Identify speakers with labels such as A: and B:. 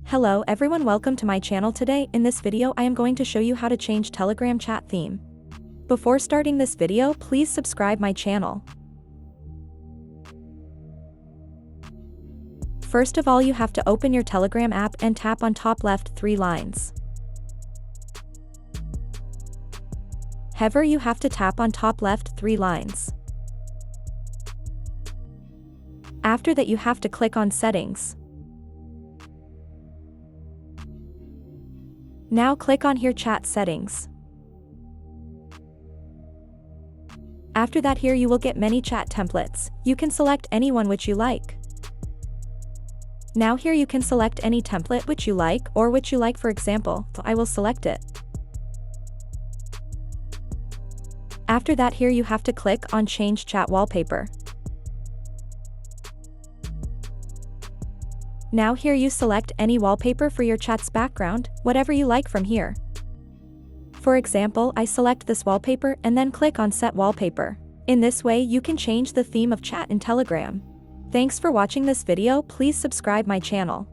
A: Hello everyone, welcome to my channel. Today in this video I am going to show you how to change Telegram chat theme. Before starting this video, please subscribe my channel. First of all, you have to open your Telegram app and tap on top left 3 lines. However, you have to tap on top left 3 lines. After that, you have to click on settings. Now click on here chat settings. After that, here you will get many chat templates. You can select any one which you like. Now here you can select any template which you like or which you like. For example, I will select it. After that, here you have to click on change chat wallpaper. Now here you select any wallpaper for your chat's background, whatever you like from here. For example, I select this wallpaper and then click on set wallpaper. In this way you can change the theme of chat in Telegram. Thanks for watching this video. Please subscribe my channel.